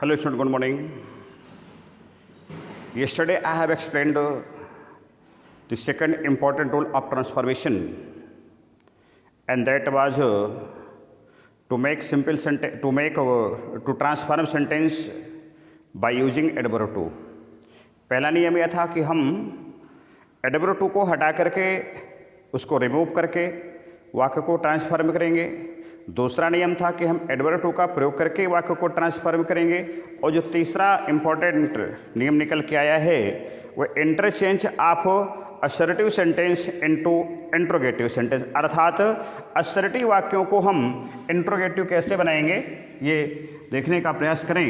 Hello student, good morning. Yesterday I have explained the second important rule of transformation, and that was to make simple sentence to transform sentence by using adverb to. पहला नियम यह था कि हम adverb to को हटा करके उसको रिमूव करके वाक्य को ट्रांसफॉर्म करेंगे। दूसरा नियम था कि हम एडवर्ब टू का प्रयोग करके वाक्य को ट्रांसफॉर्म करेंगे। और जो तीसरा इम्पॉर्टेंट नियम निकल के आया है वह interchange of assertive sentence into interrogative sentence, अर्थात असर्टिव वाक्यों को हम इंट्रोगेटिव कैसे बनाएंगे ये देखने का प्रयास करें।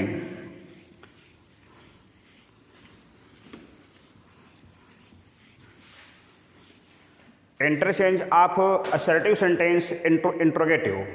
Interchange of assertive sentence into interrogative.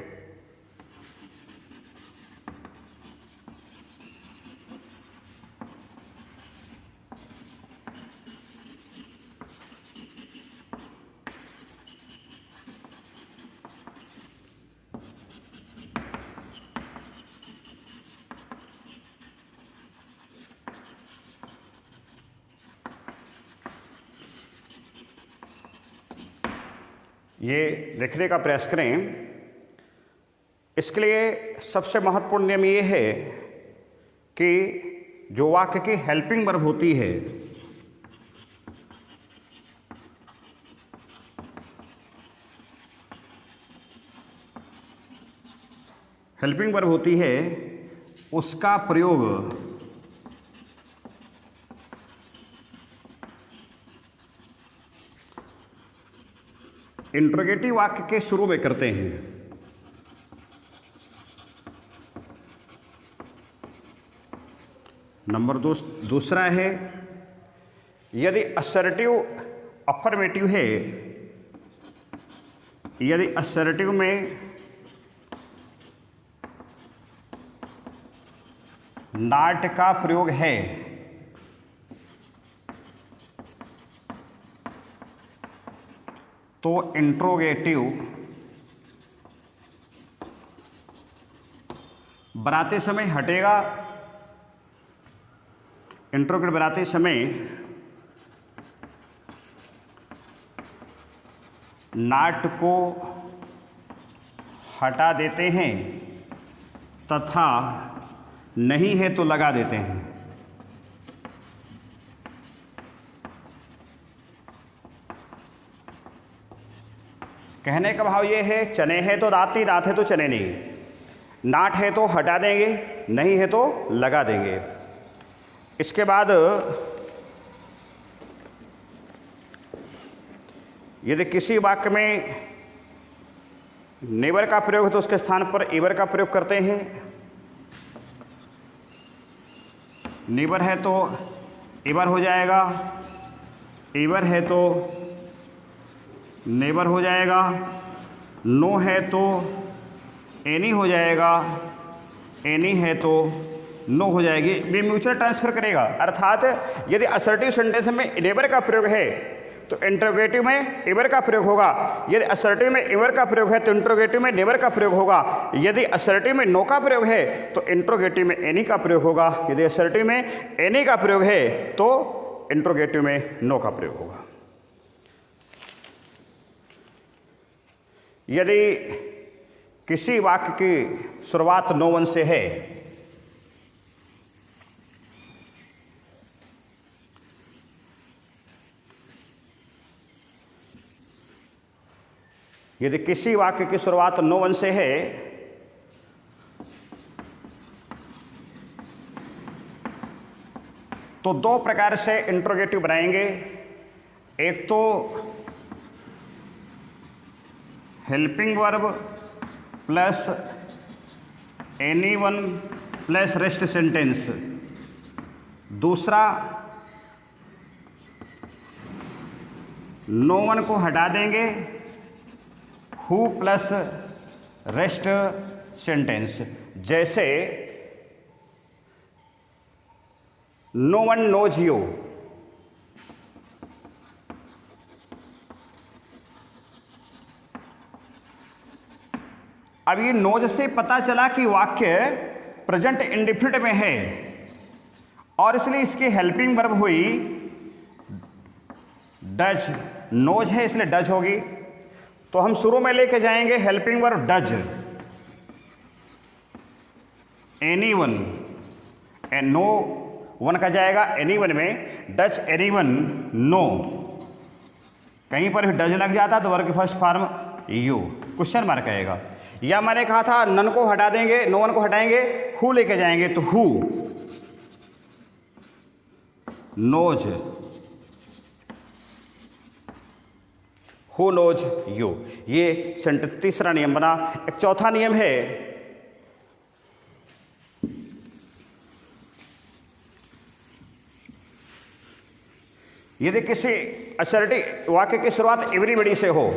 ये देखने का प्रयास करें। इसके लिए सबसे महत्वपूर्ण नियम ये है कि जो वाक्य की हेल्पिंग वर्ब होती है उसका प्रयोग इंट्रोगेटिव वाक्य के शुरू में करते हैं। नंबर दूसरा है, यदि असर्टिव अफर्मेटिव है, यदि असर्टिव में नॉट का प्रयोग है तो इंट्रोगेटिव बनाते समय हटेगा। इंट्रोगेटिव बनाते समय नॉट को हटा देते हैं तथा नहीं है तो लगा देते हैं। कहने का भाव ये है, चने हैं तो दांत नहीं, दांत है तो चने नहीं, नाट है तो हटा देंगे, नहीं है तो लगा देंगे। इसके बाद यदि किसी वाक्य में नेवर का प्रयोग है तो उसके स्थान पर एवर का प्रयोग करते हैं। नेवर है तो एवर हो जाएगा, एवर है तो नेवर हो जाएगा, नो है तो एनी हो जाएगा, एनी है तो नो हो जाएगी। ये म्यूचुअल ट्रांसफर करेगा। अर्थात यदि असर्टिव सेंटेंस में नेवर का प्रयोग है तो इंट्रोगेटिव में एवर का प्रयोग होगा। यदि असर्टिव में एवर का प्रयोग है तो इंट्रोगेटिव में नेवर का प्रयोग होगा। यदि असर्टिव में नो का प्रयोग है तो इंट्रोगेटिव में एनी का प्रयोग होगा। यदि असर्टिव में एनी का प्रयोग है तो इंट्रोगेटिव में नो का प्रयोग होगा। यदि किसी वाक्य की शुरुआत नो वन से है यदि किसी वाक्य की शुरुआत नो वन से है तो दो प्रकार से इंट्रोगेटिव बनाएंगे। एक तो helping verb plus any one plus rest sentence. दूसरा नो वन को हटा देंगे, हु प्लस रेस्ट सेंटेंस। जैसे नो वन नोज यू, अब ये नोज से पता चला कि वाक्य प्रेजेंट इंडेफिनिट में है और इसलिए इसकी हेल्पिंग वर्ब हुई डज, नोज है इसलिए डज होगी। तो हम शुरू में लेके जाएंगे helping verb does, anyone, and no one का जाएगा एनीवन में, डज एनीवन नो। कहीं पर भी डज लग जाता तो वर्ब की first form you, question mark आएगा। या मैंने कहा था नन को हटा देंगे, नो वन को हटाएंगे, हु लेके जाएंगे तो who knows, who knows you. ये सेंटेंस तीसरा नियम बना। एक चौथा नियम है, यदि किसी असर्टिव वाक्य की शुरुआत एवरीबॉडी से हो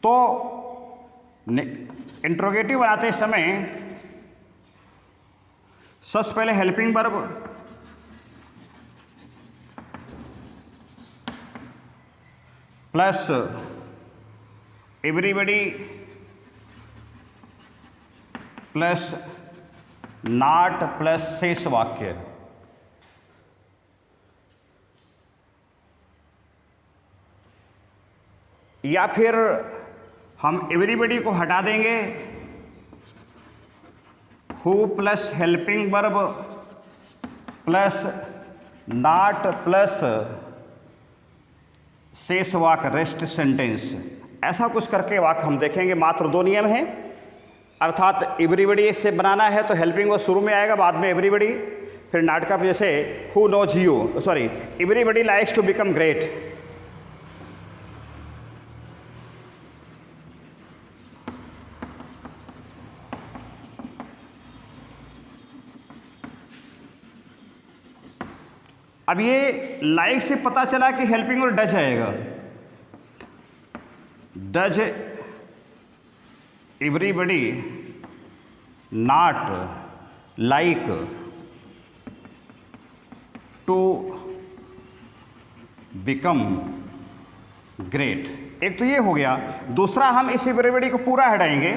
तो इंट्रोगेटिव बनाते समय सबसे पहले helping verb plus everybody plus not plus शेष वाक्य। या फिर हम एवरीबॉडी को हटा देंगे, who plus helping verb plus not plus शेष वाक्य, रेस्ट सेंटेंस, ऐसा कुछ करके वाक्य हम देखेंगे। मात्र 2 नियम हैं, अर्थात एवरीबॉडी से बनाना है तो हेल्पिंग वर्ब शुरू में आएगा, बाद में एवरीबॉडी, फिर नाटका पे जैसे who knows you, sorry everybody likes to become great. अब ये लाइक से पता चला कि हेल्पिंग वर्ब डज आएगा, does everybody not like to become great. एक तो ये हो गया। दूसरा, हम इस एवरीबॉडी को पूरा हटाएंगे